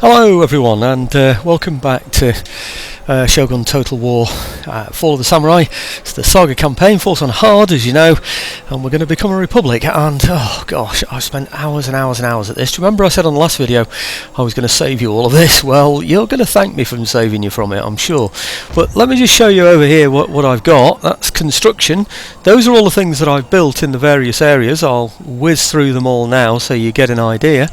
Hello everyone, and welcome back to Shogun Total War Fall of the Samurai. It's the Saga campaign, fought on hard as you know, and we're going to become a republic. And oh gosh, I've spent hours and hours and hours at this. Do you remember I said on the last video I was going to save you all of this? Well, you're going to thank me for saving you from it, I'm sure. But let me just show you over here what I've got. That's construction. Those are all the things that I've built in the various areas. I'll whiz through them all now so you get an idea.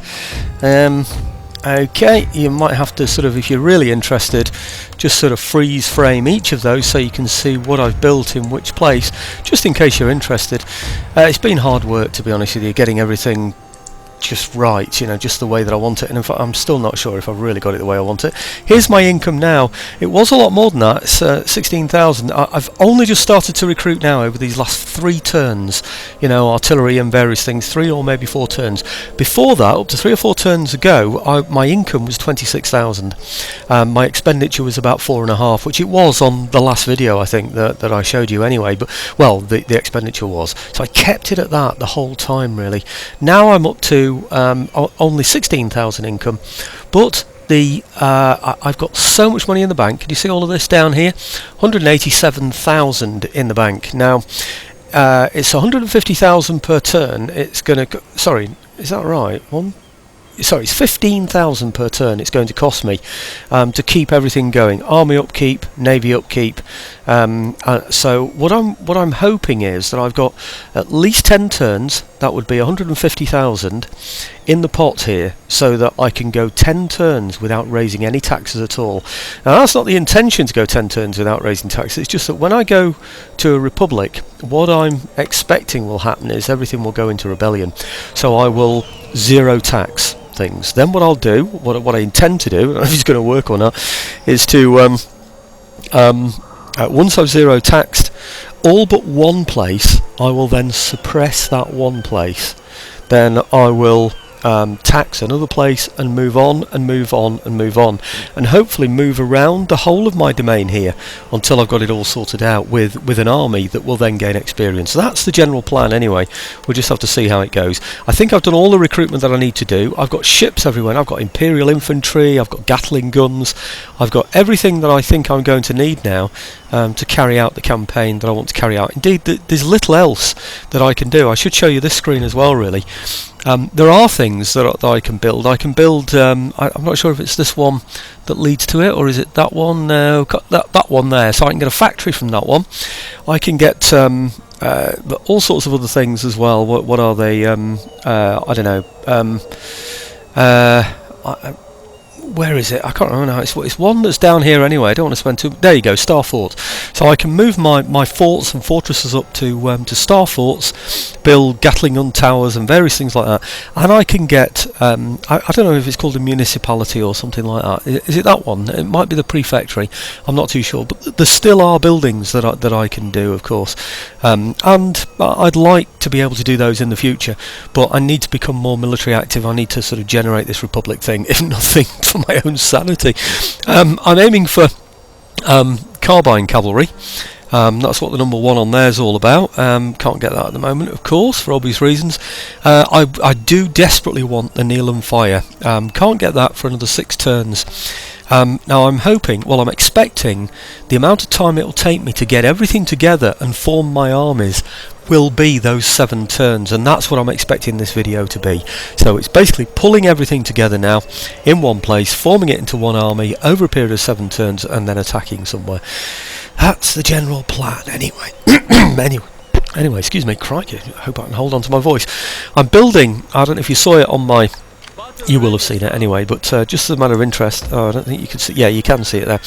Okay, you might have to sort of, if you're really interested, just sort of freeze frame each of those so you can see what I've built in which place, just in case you're interested. It's been hard work, to be honest with you, getting everything just right, you know, just the way that I want it, and in fact I'm still not sure if I've really got it the way I want it. Here's my income now. It was a lot more than that. It's 16,000. I've only just started to recruit now over these last 3 turns, you know, artillery and various things, 3 or maybe 4 turns. Before that, up to 3 or 4 turns ago, my income was 26,000. My expenditure was about 4.5, which it was on the last video, I think, that I showed you anyway, but well, the expenditure was. So I kept it at that the whole time, really. Now I'm up to only 16,000 income, but I've got so much money in the bank. Can you see all of this down here? 187,000 in the bank. Now it's 150,000 per turn. It's going to sorry, is that right? It's 15,000 per turn it's going to cost me to keep everything going. Army upkeep, navy upkeep. So what I'm hoping is that I've got at least 10 turns. That would be 150,000 in the pot here, so that I can go 10 turns without raising any taxes at all. Now that's not the intention to go 10 turns without raising taxes. It's just that when I go to a republic, what I'm expecting will happen is everything will go into rebellion. So I will zero tax things. Then what I'll do, what I intend to do, I don't know if it's going to work or not, is to once I've zero taxed all but one place, I will then suppress that one place. Then I will tax another place and move on and move on and move on, and hopefully move around the whole of my domain here until I've got it all sorted out with an army that will then gain experience. So that's the general plan anyway. We'll just have to see how it goes. I think I've done all the recruitment that I need to do. I've got ships everywhere. I've got Imperial infantry, I've got Gatling guns, I've got everything that I think I'm going to need now to carry out the campaign that I want to carry out. Indeed, there's little else that I can do. I should show you this screen as well, really. There are things that I can build. I can build, I'm not sure if it's this one that leads to it, or is it that one? No, that one there. So I can get a factory from that one. I can get all sorts of other things as well. What are they? I don't know. Where is it? I can't remember now. It's one that's down here anyway. I don't want to spend too... There you go, Star Fort. So I can move my forts and fortresses up to Star Forts, build Gatling gun towers and various things like that. And I can get... I don't know if it's called a municipality or something like that. Is it that one? It might be the prefecture. I'm not too sure. But there still are buildings that I can do, of course. And I'd like to be able to do those in the future. But I need to become more military active. I need to sort of generate this republic thing, if nothing, for my own sanity. I'm aiming for carbine cavalry. That's what the number 1 on there is all about. Can't get that at the moment, of course, for obvious reasons. I do desperately want the Kneel and Fire. Can't get that for another 6 turns. Now I'm hoping, well, I'm expecting the amount of time it will take me to get everything together and form my armies will be those 7 turns, and that's what I'm expecting this video to be. So it's basically pulling everything together now in one place, forming it into one army over a period of 7 turns, and then attacking somewhere. That's the general plan anyway. Anyway, excuse me, crikey, I hope I can hold on to my voice. I'm building, I don't know if you saw it on my... You will have seen it anyway, but just as a matter of interest, I don't think you can see. Yeah, you can see it there.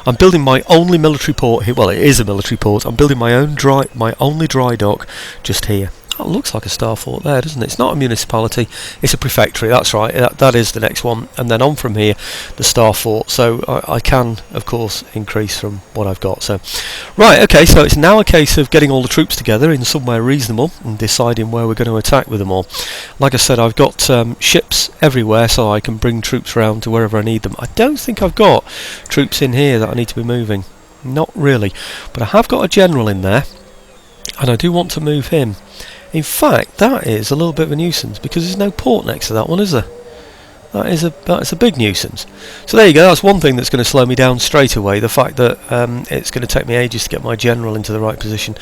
I'm building my only military port here. Well, it is a military port. I'm building my only dry dock just here. Oh, it looks like a star fort there, doesn't it? It's not a municipality, it's a prefecture. That's right, that is the next one. And then on from here, the star fort. So I can, of course, increase from what I've got. So, right, okay, so it's now a case of getting all the troops together in somewhere reasonable and deciding where we're going to attack with them all. Like I said, I've got ships everywhere, so I can bring troops around to wherever I need them. I don't think I've got troops in here that I need to be moving. Not really. But I have got a general in there, and I do want to move him. In fact, that is a little bit of a nuisance because there's no port next to that one, is there? That is a big nuisance. So there you go. That's one thing that's going to slow me down straight away. The fact that it's going to take me ages to get my general into the right position.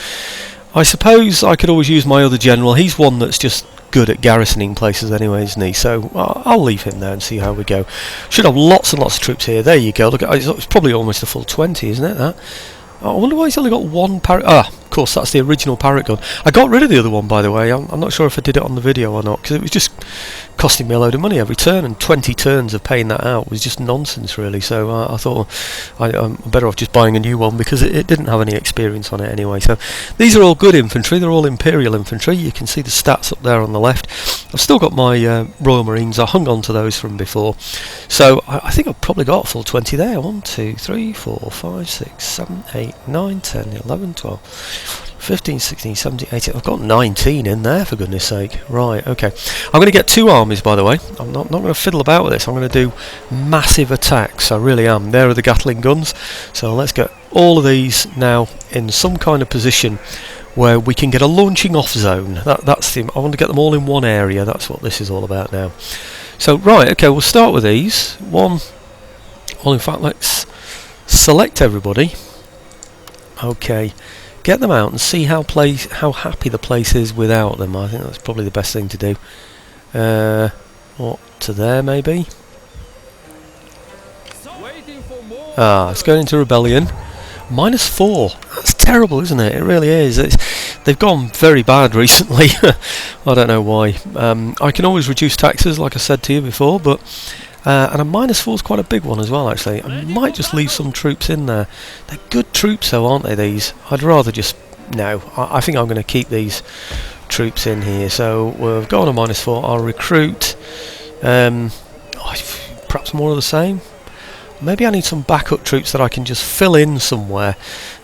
I suppose I could always use my other general. He's one that's just good at garrisoning places anyway, isn't he? So I'll leave him there and see how we go. Should have lots and lots of troops here. There you go. Look, it's probably almost a full 20, isn't it? That. I wonder why he's only got one parrot. Of course, that's the original parrot gun. I got rid of the other one, by the way. I'm not sure if I did it on the video or not, because it was just costing me a load of money every turn, and 20 turns of paying that out was just nonsense, really. So I thought I'm better off just buying a new one, because it didn't have any experience on it anyway. So these are all good infantry. They're all Imperial infantry. You can see the stats up there on the left. I've still got my Royal Marines. I hung on to those from before. So I think I've probably got a full 20 there. 1, 2, 3, 4, 5, 6, 7, 8, 9, 10, 11, 12, 15, 16, 17, 18. I've got 19 in there, for goodness sake. Right, okay. I'm going to get 2 armies, by the way. I'm not going to fiddle about with this. I'm going to do massive attacks. I really am. There are the Gatling guns. So let's get all of these now in some kind of position where we can get a launching off zone. That's the. I want to get them all in one area. That's what this is all about now. So right, okay, we'll start with these. Well, in fact, let's select everybody. Okay, get them out and see how happy the place is without them. I think that's probably the best thing to do. What, to there maybe? It's going into rebellion. -4. That's terrible, isn't it? It really is. They've gone very bad recently. I don't know why. I can always reduce taxes, like I said to you before, but and a -4 is quite a big one as well, actually. I might just leave some troops in there. They're good troops, though, aren't they, these? I'd rather just... No, I think I'm going to keep these troops in here. So we've got on a -4. I'll recruit... perhaps more of the same. Maybe I need some backup troops that I can just fill in somewhere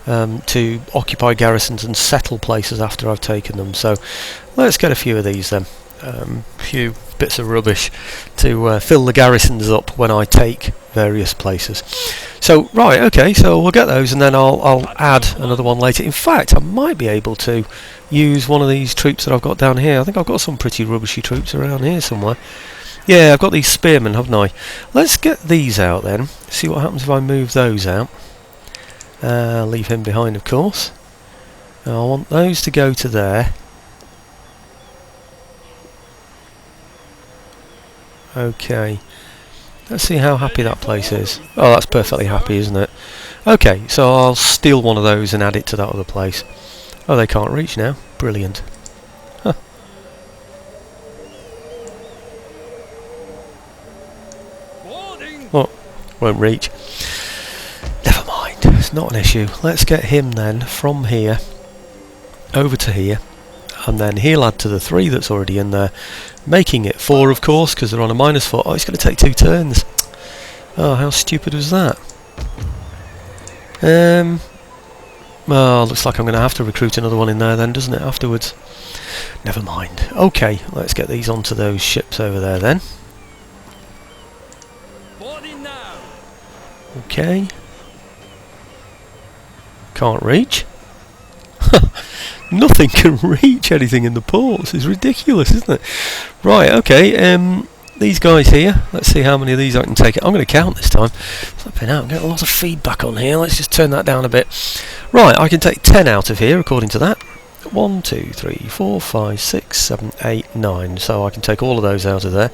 to occupy garrisons and settle places after I've taken them. So let's get a few of these then. A few bits of rubbish to fill the garrisons up when I take various places. So right, okay, so we'll get those, and then I'll add another one later. In fact, I might be able to use one of these troops that I've got down here. I think I've got some pretty rubbishy troops around here somewhere. Yeah, I've got these spearmen, haven't I? Let's get these out then. See what happens if I move those out. Leave him behind, of course. I want those to go to there. Okay. Let's see how happy that place is. Oh, that's perfectly happy, isn't it? Okay, so I'll steal one of those and add it to that other place. Oh, they can't reach now. Brilliant. Huh. Oh, won't reach. Never mind, it's not an issue. Let's get him then from here over to here, and then he'll add to the 3 that's already in there, making it 4, of course, because they're on a -4. Oh, it's going to take 2 turns. Oh, how stupid was that? Well, looks like I'm going to have to recruit another one in there then, doesn't it, afterwards? Never mind. Okay, let's get these onto those ships over there then. Okay. Can't reach. Nothing can reach anything in the ports. It's ridiculous, isn't it? Right, okay. These guys here. Let's see how many of these I can take. I'm going to count this time. Flipping out. I'm getting a lot of feedback on here. Let's just turn that down a bit. Right, I can take 10 out of here according to that. 1, 2, 3, 4, 5, 6, 7, 8, 9. So I can take all of those out of there.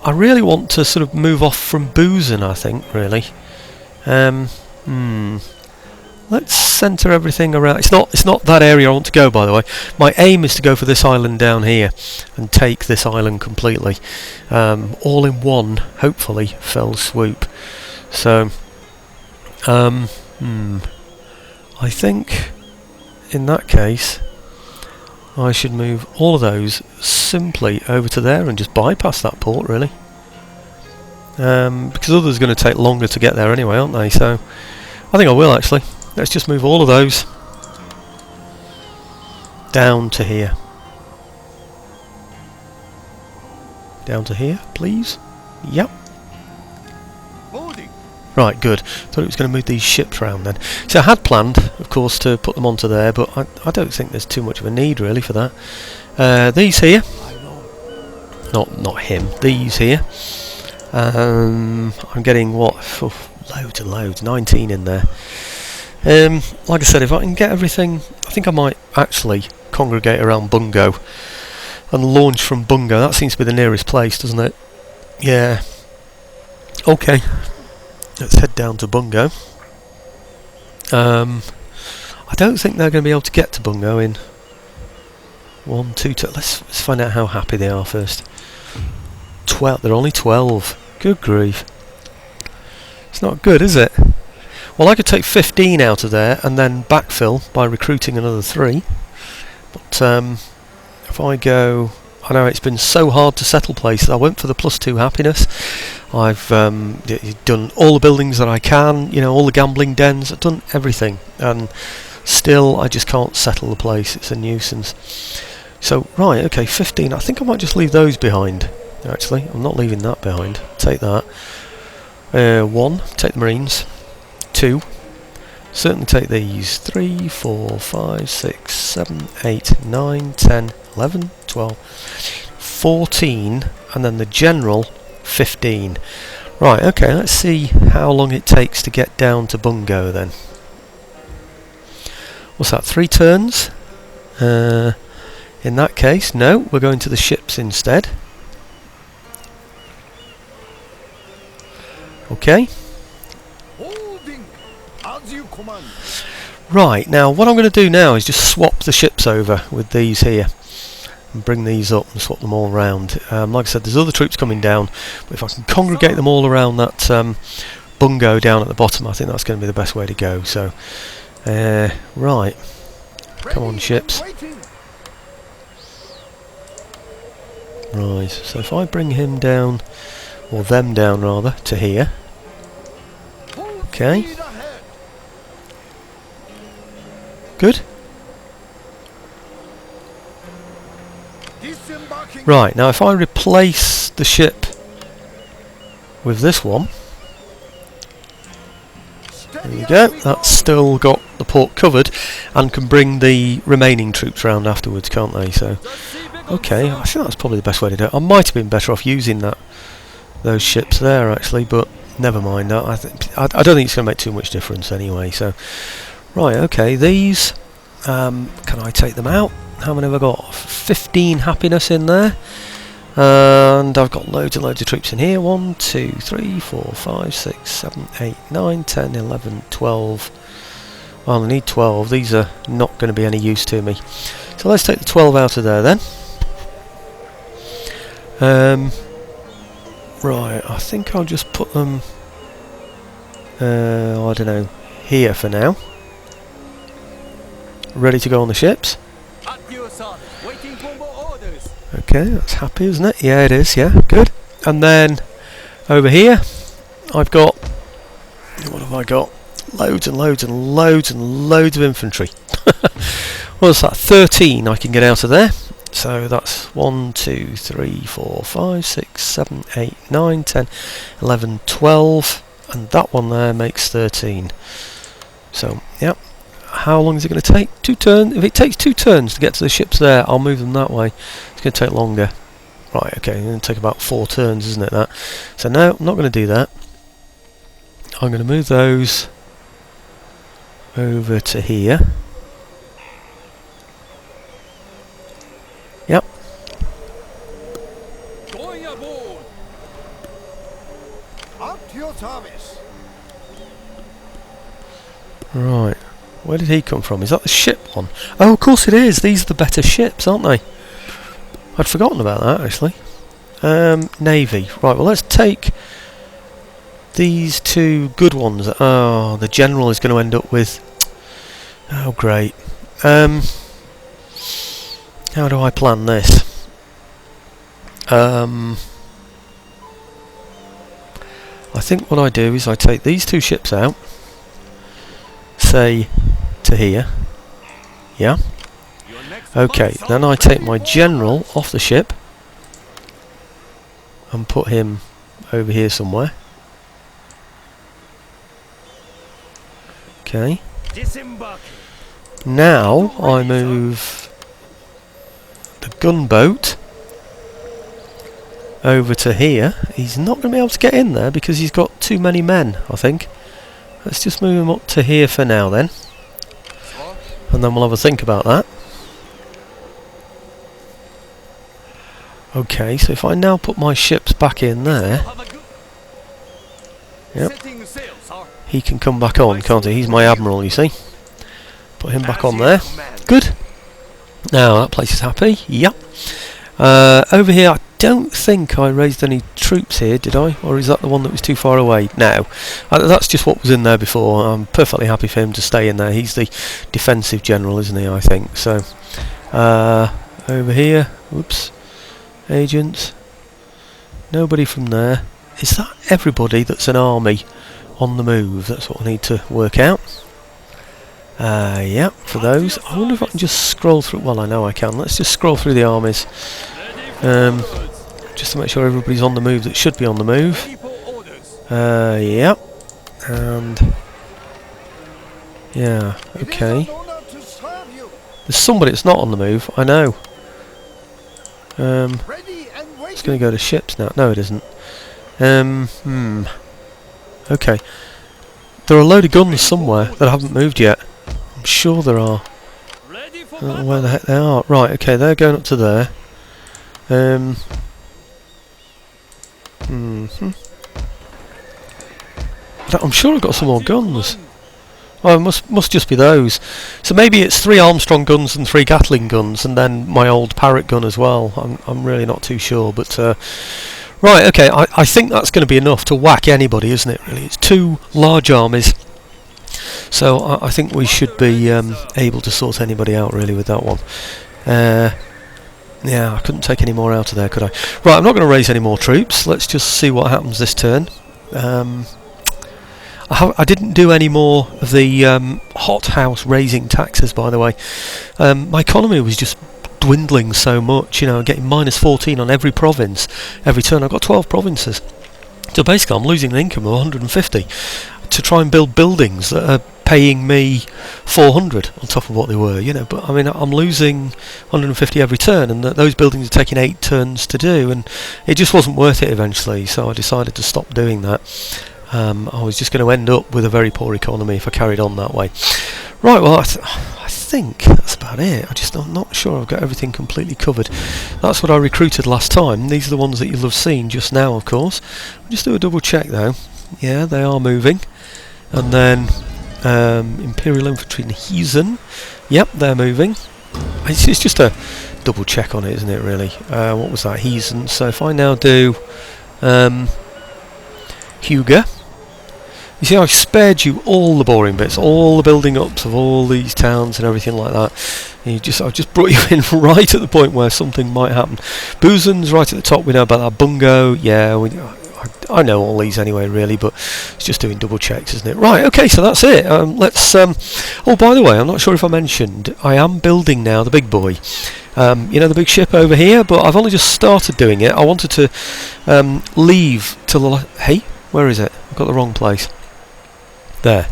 I really want to sort of move off from Boozan, I think, really. Let's centre everything around. It's not that area I want to go, by the way. My aim is to go for this island down here and take this island completely, all in one, hopefully, fell swoop. So, I think in that case I should move all of those simply over to there and just bypass that port, really. Because others are going to take longer to get there anyway, aren't they? So I think I will, actually. Let's just move all of those down to here. Down to here, please. Yep. Right, good. Thought it was going to move these ships round then. So I had planned, of course, to put them onto there, but I don't think there's too much of a need really for that. These here, not him. These here. I'm getting what? Oh, loads and loads. 19 in there. Like I said, if I can get everything, I think I might actually congregate around Bungo and launch from Bungo. That seems to be the nearest place, doesn't it? Yeah. Okay. Let's head down to Bungo. I don't think they're going to be able to get to Bungo in 1, 2, 2. Let's find out how happy they are first. 12. They're only 12. Good grief. It's not good, is it? Well, I could take 15 out of there and then backfill by recruiting another 3. But if I go... I know it's been so hard to settle places. I went for the +2 happiness. I've done all the buildings that I can, you know, all the gambling dens. I've done everything. And still, I just can't settle the place. It's a nuisance. So, right, okay, 15. I think I might just leave those behind, actually. I'm not leaving that behind. Take that. 1, take the Marines. 2, certainly take these. 3, 4, 5, 6, 7, 8, 9, 10, 11, 12, 14, and then the General, 15. Right, okay, let's see how long it takes to get down to Bungo then. What's that, 3 turns? In that case, no, we're going to the ships instead. Okay. Right, now what I'm going to do now is just swap the ships over with these here and bring these up and swap them all around. Like I said, there's other troops coming down, but if I can congregate them all around that Bungo down at the bottom, I think that's going to be the best way to go. So, right, come on ships. Right, so if I bring him down, or them down rather, to here. Okay. Good. Right, now if I replace the ship with this one, there we go, that's still got the port covered and can bring the remaining troops round afterwards, can't they? So, okay, I think that's probably the best way to do it. I might have been better off using those ships there actually, but never mind. I don't think it's going to make too much difference anyway. So, right, okay, these, can I take them out? How many have I got? 15 happiness in there. And I've got loads and loads of troops in here. 1, 2, 3, 4, 5, 6, 7, 8, 9, 10, 11, 12. Well, I need 12. These are not going to be any use to me. So let's take the 12 out of there then. Right, I think I'll just put them, I don't know, here for now. Ready to go on the ships. Okay, that's happy, isn't it? Yeah, it is, yeah, good. And then, over here, I've got, what have I got? Loads and loads and loads and loads of infantry. What's that? 13 I can get out of there. So that's 1, 2, 3, 4, 5, 6, 7, 8, 9, 10, 11, 12, and that one there makes 13. So, yeah. How long is it going to take? 2 turns. If it takes 2 turns to get to the ships there, I'll move them that way. It's going to take longer. Right, okay, it's going to take about 4 turns, isn't it, that? So no, I'm not going to do that. I'm going to move those over to here. Yep. Going aboard. Up to your service. Right. Where did he come from? Is that the ship one? Oh, of course it is. These are the better ships, aren't they? I'd forgotten about that, actually. Navy. Right, well, let's take these 2 good ones. Oh, the General is going to end up with... Oh, great. How do I plan this? I think what I do is I take these 2 ships out. Say to here. Yeah. Okay, then I take my General off the ship and put him over here somewhere. Okay. Now I move the gunboat over to here. He's not going to be able to get in there because he's got too many men, I think. Let's just move him up to here for now then. And then we'll have a think about that. Okay, so if I now put my ships back in there... Yep. He can come back on, can't he? He's my admiral, you see. Put him back on there. Good. Now, that place is happy. Yep. Over here, I don't think I raised any troops here, did I? Or is that the one that was too far away? No. That's just what was in there before. I'm perfectly happy for him to stay in there. He's the defensive general, isn't he, I think. So, over here. Whoops. Agents. Nobody from there. Is that everybody that's an army on the move? That's what I need to work out. Yeah, for those. I wonder if I can just scroll through. Well, I know I can. Let's just scroll through the armies. Just to make sure everybody's on the move that should be on the move. Yeah. And... yeah, okay. There's somebody that's not on the move, I know. It's going to go to ships now. No, it isn't. Okay. There are a load of guns somewhere that haven't moved yet. I'm sure there are. I don't know where the heck they are. Right, okay, they're going up to there. I'm sure I've got some more guns. Oh, it must just be those. So maybe it's 3 Armstrong guns and 3 Gatling guns, and then my old Parrott gun as well. I'm really not too sure, but right, okay. I think that's going to be enough to whack anybody, isn't it? Really, it's 2 large armies, so I think we should be able to sort anybody out really with that one. Yeah, I couldn't take any more out of there, could I? Right, I'm not going to raise any more troops. Let's just see what happens this turn. I didn't do any more of the hothouse raising taxes, by the way. My economy was just dwindling so much, you know, getting -14 on every province every turn. I've got 12 provinces. So basically I'm losing an income of 150 to try and build buildings that are paying me 400 on top of what they were, you know. But I mean, I'm losing 150 every turn, and those buildings are taking 8 turns to do, and it just wasn't worth it eventually, so I decided to stop doing that. I was just going to end up with a very poor economy if I carried on that way. Right, well, I think that's about it. I'm not sure I've got everything completely covered. That's what I recruited last time. These are the ones that you'll have seen just now, of course. I'll just do a double check though. Yeah, they are moving. And then Imperial Infantry and Heesen. Yep, they're moving. It's just a double check on it, isn't it, really? What was that? Heesen. So if I now do Huger. You see, I've spared you all the boring bits, all the building ups of all these towns and everything like that. I've just brought you in right at the point where something might happen. Buzen's right at the top. We know about that bungo. Yeah, I know all these anyway, really, but it's just doing double checks, isn't it? Right, okay, so that's it. Let's. Oh, by the way, I'm not sure if I mentioned, I am building now the big boy. You know, the big ship over here, but I've only just started doing it. I wanted to leave till the... Hey, where is it? I've got the wrong place. There.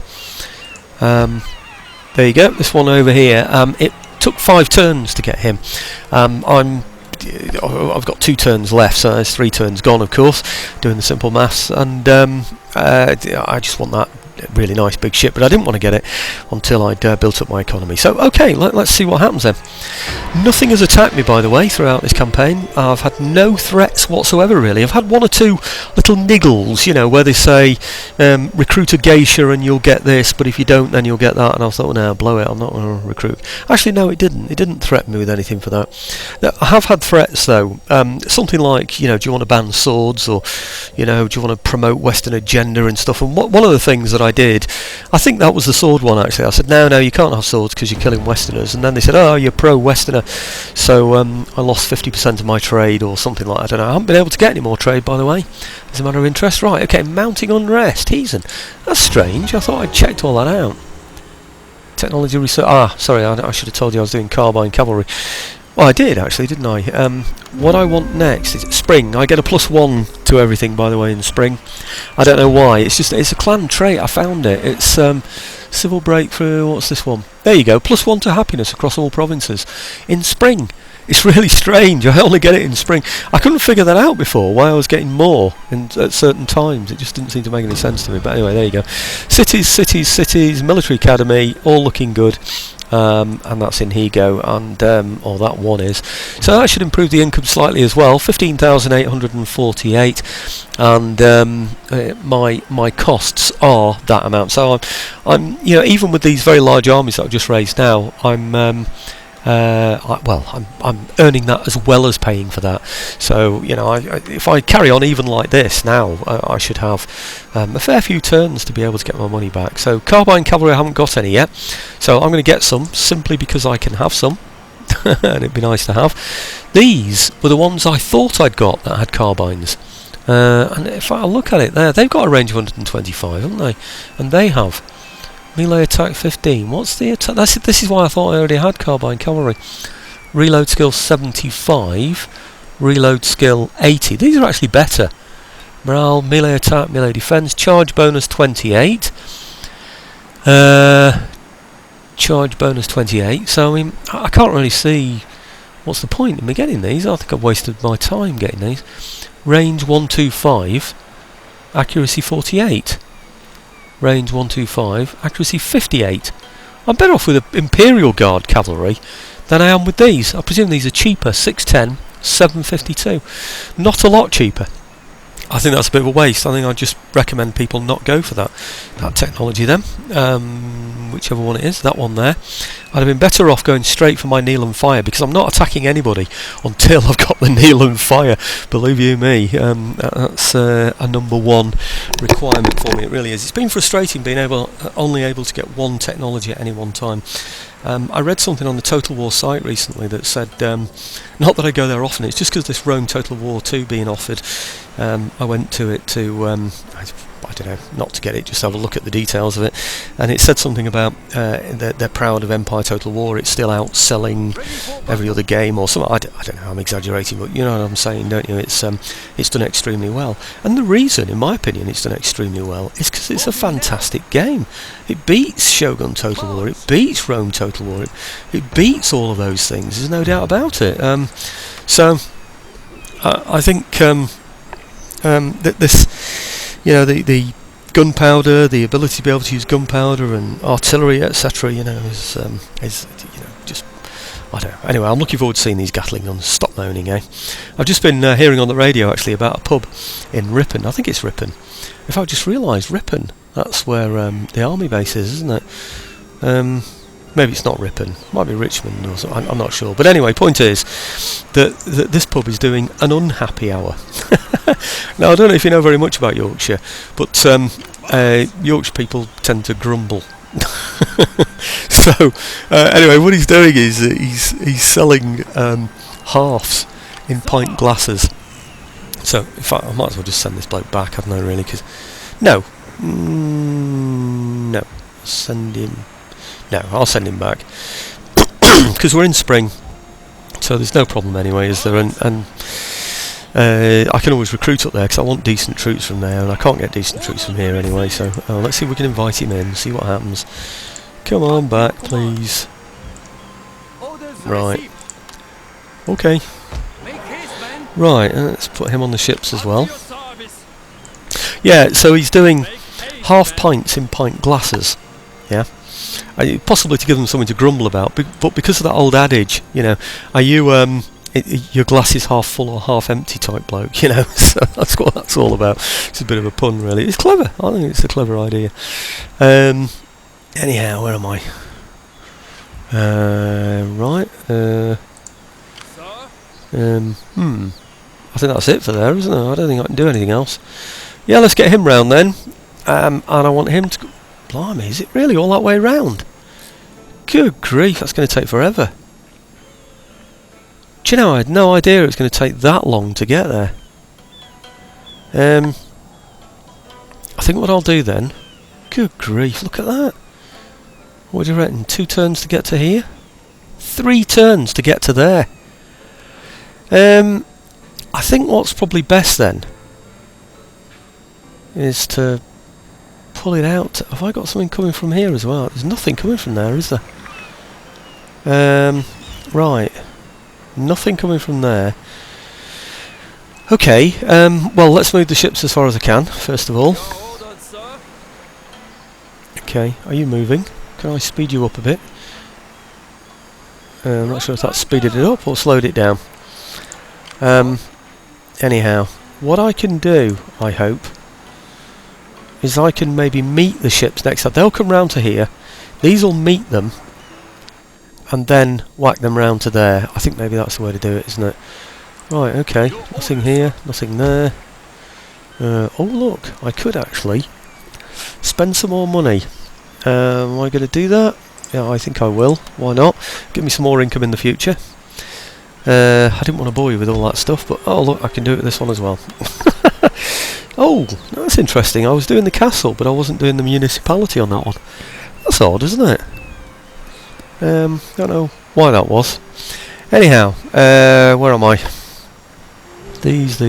There you go. This one over here. It took 5 turns to get him. I've got 2 turns left, so there's 3 turns gone, of course. Doing the simple maths, and I just want that really nice big ship, but I didn't want to get it until I'd built up my economy. So okay, let's see what happens then. Nothing has attacked me, by the way, throughout this campaign. I've had no threats whatsoever, really. I've had 1 or 2 little niggles, you know, where they say recruit a geisha and you'll get this, but if you don't then you'll get that, and I thought, well, no, blow it, I'm not going to recruit. Actually, no, it didn't threaten me with anything for that. I have had threats though, something like, you know, do you want to ban swords, or, you know, do you want to promote Western agenda and stuff. And one of the things that I did, I think that was the sword one actually. I said, no, you can't have swords because you're killing Westerners. And then they said, oh, you're pro-Westerner. So I lost 50% of my trade or something like that. I don't know. I haven't been able to get any more trade, by the way, as a matter of interest. Right, okay, mounting unrest. Heathen. That's strange. I thought I'd checked all that out. Technology research. Ah, sorry, I should have told you I was doing carbine cavalry. Well, I did actually, didn't I? What I want next is spring. I get a +1 to everything, by the way, in spring. I don't know why. It's a clan trait. I found it. It's civil breakthrough. What's this one? There you go. +1 to happiness across all provinces in spring. It's really strange. I only get it in spring. I couldn't figure that out before, why I was getting more at certain times. It just didn't seem to make any sense to me. But anyway, there you go. Cities, military academy, all looking good. And that's in Higo, and or that one is. So that should improve the income slightly as well. 15,848, and my costs are that amount. So I'm even with these very large armies that I've just raised now, I'm earning that as well as paying for that. So if I carry on even like this now, I should have a fair few turns to be able to get my money back. So carbine cavalry, I haven't got any yet, so I'm going to get some simply because I can have some, and it'd be nice to have. These were the ones I thought I'd got that had carbines, and if I look at it there, they've got a range of 125, haven't they? And they have melee attack 15. What's the attack? This is why I thought I already had carbine cavalry. Reload skill 75. Reload skill 80. These are actually better. Morale, melee attack, melee defense. Charge bonus 28. Charge bonus 28. So I mean, I can't really see what's the point in me getting these. I think I've wasted my time getting these. Range 125. Accuracy 48. Range 125, accuracy 58. I'm better off with the Imperial Guard cavalry than I am with these. I presume these are cheaper. 610, 752. Not a lot cheaper. I think that's a bit of a waste. I think I'd just recommend people not go for that technology then. Whichever one it is, that one there. I'd have been better off going straight for my kneel and fire, because I'm not attacking anybody until I've got the kneel and fire. Believe you me, that's a number one requirement for me. It really is. It's been frustrating being only able to get one technology at any one time. I read something on the Total War site recently that said, not that I go there often, it's just because this Rome Total War 2 being offered. I went to it to, I don't know, not to get it, just have a look at the details of it, and it said something about they're proud of Empire Total War. It's still outselling every other game or something. I don't know, I'm exaggerating, but you know what I'm saying, don't you? It's done extremely well, and the reason, in my opinion, it's done extremely well is because it's a fantastic game. It beats Shogun Total War, it beats Rome Total War, it beats all of those things, there's no doubt about it. So I think that this, the gunpowder, the ability to be able to use gunpowder and artillery, etc., is just, I don't know. Anyway, I'm looking forward to seeing these Gatling guns. Stop moaning, eh? I've just been hearing on the radio actually about a pub in Ripon. I think it's Ripon. In fact, I just realised Ripon. That's where the army base is, isn't it? Maybe it's not Ripon. It might be Richmond or something. I'm not sure. But anyway, point is that this pub is doing an unhappy hour. Now, I don't know if you know very much about Yorkshire, but Yorkshire people tend to grumble. So anyway, what he's doing is he's selling halves in pint glasses. So in fact, I might as well just send this bloke back, hadn't I? Really? Because no, send him. No, I'll send him back because we're in spring, so there's no problem anyway, is there? And I can always recruit up there because I want decent troops from there, and I can't get decent troops from here anyway. So let's see if we can invite him in, see what happens. Come on back, please. Right. Okay. Right, let's put him on the ships as well. Yeah, so he's doing half pints in pint glasses. Yeah. Possibly to give them something to grumble about, but because of that old adage, are you your glass is half full or half empty type bloke, so that's what that's all about. It's a bit of a pun, really. It's clever. I think it's a clever idea. Anyhow, where am I? Right. I think that's it for there, isn't it? I don't think I can do anything else. Yeah, let's get him round then. And I want him to. Blimey, is it really all that way round? Good grief, that's going to take forever. Do you know, I had no idea it was going to take that long to get there. I think what I'll do then... Good grief, look at that. What do you reckon? 2 turns to get to here? 3 turns to get to there. I think what's probably best then is to pull it out. Have I got something coming from here as well? There's nothing coming from there, is there? Right. Nothing coming from there. Okay, well, let's move the ships as far as I can, first of all. Your orders, sir. Okay, are you moving? Can I speed you up a bit? I'm not sure if that speeded it up or slowed it down. Anyhow, what I can do, I hope, is I can maybe meet the ships next time. They'll come round to here, these will meet them, and then whack them round to there. I think maybe that's the way to do it, isn't it? Right, okay, nothing here, nothing there. Oh look, I could actually spend some more money. Am I going to do that? Yeah, I think I will. Why not? Give me some more income in the future. I didn't want to bore you with all that stuff, but oh look, I can do it with this one as well. Oh, that's interesting. I was doing the castle, but I wasn't doing the municipality on that one. That's odd, isn't it? Don't know why that was. Anyhow, where am I? These.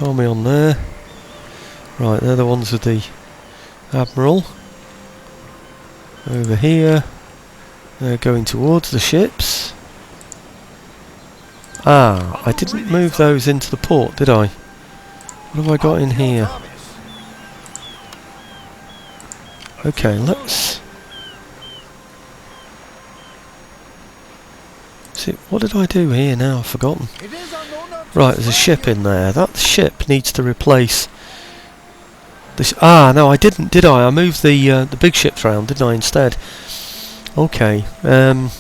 Army on there. Right, they're the ones with the Admiral. Over here. They're going towards the ships. Ah, I didn't move those into the port, did I? What have I got in here? Okay, let's see. What did I do here now? I've forgotten. Right, there's a ship in there. That ship needs to replace this. Ah, no, I didn't, did I? I moved the big ships round, didn't I, instead? Okay. In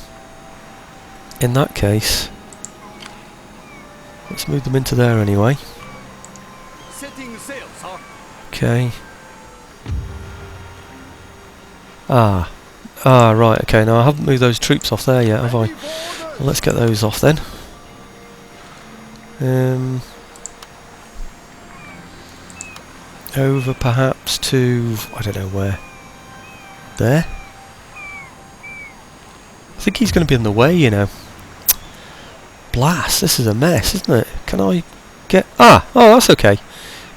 that case, let's move them into there anyway. Setting sail, sir. Okay. Ah, right, okay, now I haven't moved those troops off there yet, have I? Well, let's get those off then. Over perhaps to, I don't know where. There? I think he's going to be in the way, you know. Blast, this is a mess, isn't it? Can I get... Ah! Oh, that's okay.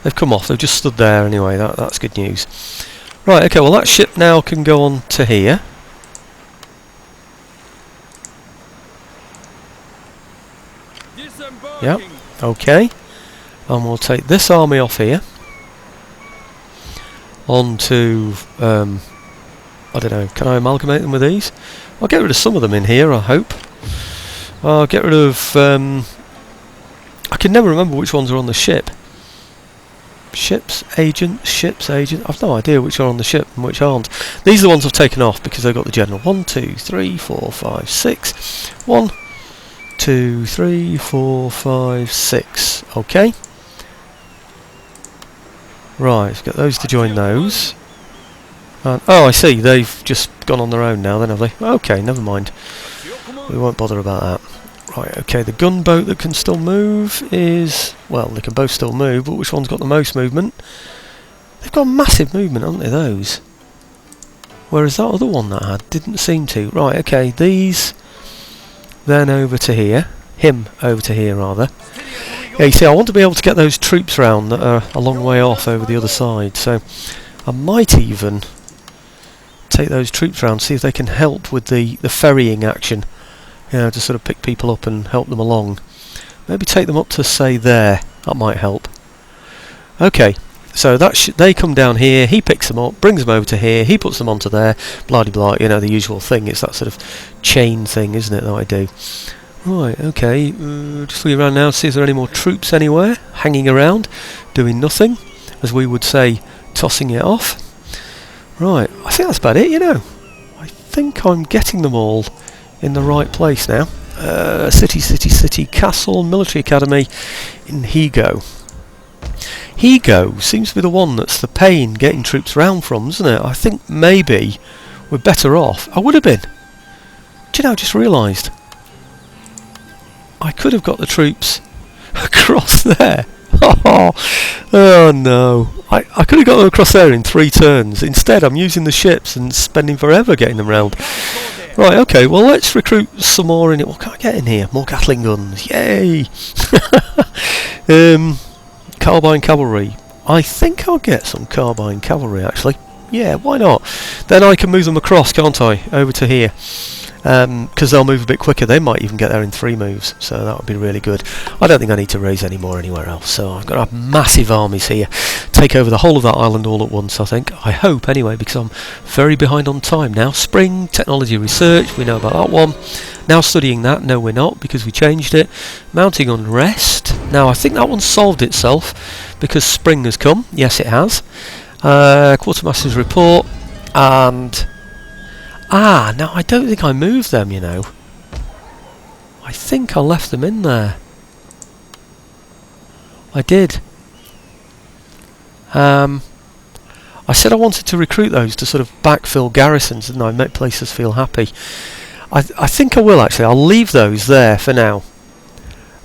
They've come off, they've just stood there anyway, that's good news. Right, okay, well that ship now can go on to here. Yep, okay. And we'll take this army off here. On to... I don't know, can I amalgamate them with these? I'll get rid of some of them in here, I hope. I'll get rid of... I can never remember which ones are on the ship. Ships, agent. I've no idea which are on the ship and which aren't. These are the ones I've taken off because they've got the general. 1, 2, 3, 4, 5, 6. 1, 2, 3, 4, 5, 6. Okay. Right, let's get those to join those. And, oh, I see, they've just gone on their own now then, have they? Okay, never mind. We won't bother about that. Right, okay, the gunboat that can still move is... Well, they can both still move, but which one's got the most movement? They've got massive movement, haven't they, those? Whereas that other one that had didn't seem to. Right, okay, these... Then over to here. Him over to here, rather. Yeah, you see, I want to be able to get those troops round that are a long way off over the other side, so... I might even... take those troops round, see if they can help with the ferrying action. You know, to sort of pick people up and help them along. Maybe take them up to, say, there. That might help. Okay, so that they come down here, he picks them up, brings them over to here, he puts them onto there, blah-de-blah, you know, the usual thing. It's that sort of chain thing, isn't it, that I do. Right, okay, just looking around now to see if there are any more troops anywhere, hanging around, doing nothing, as we would say, tossing it off. Right, I think that's about it, you know. I think I'm getting them all in the right place now. City, castle, military academy in Higo. Higo seems to be the one that's the pain getting troops round from, isn't it? I think maybe we're better off. I would have been. Do you know, I just realised I could have got the troops across there. Oh no. I could have got them across there in 3 turns. Instead I'm using the ships and spending forever getting them round. Right, okay, well let's recruit some more in it. What can I get in here? More Gatling guns. Yay! Carbine cavalry. I think I'll get some carbine cavalry actually. Yeah, why not? Then I can move them across, can't I? Over to here. Because they'll move a bit quicker. They might even get there in 3 moves, so that would be really good. I don't think I need to raise any more anywhere else, so I've got to have massive armies here. Take over the whole of that island all at once, I think. I hope, anyway, because I'm very behind on time now. Spring, technology research, we know about that one. Now studying that, no we're not, because we changed it. Mounting unrest. Now I think that one solved itself, because spring has come. Yes, it has. Quartermaster's report, and... no, I don't think I moved them, you know. I think I left them in there. I did. I said I wanted to recruit those to sort of backfill garrisons, didn't I? Make places feel happy. I think I will, actually. I'll leave those there for now.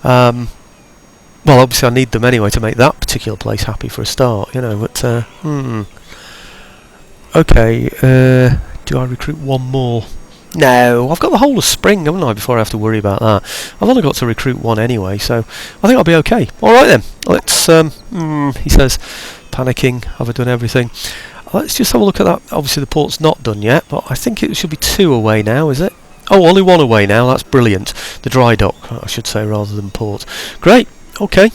Well, obviously I need them anyway to make that particular place happy for a start, you know, but, Okay, do I recruit one more? No, I've got the whole of spring, haven't I, before I have to worry about that. I've only got to recruit one anyway, so I think I'll be okay. Alright then, let's, he says, panicking, have I done everything? Let's just have a look at that. Obviously the port's not done yet, but I think it should be 2 away now, is it? Oh, only 1 away now, that's brilliant. The dry dock, I should say, rather than port. Great, okay.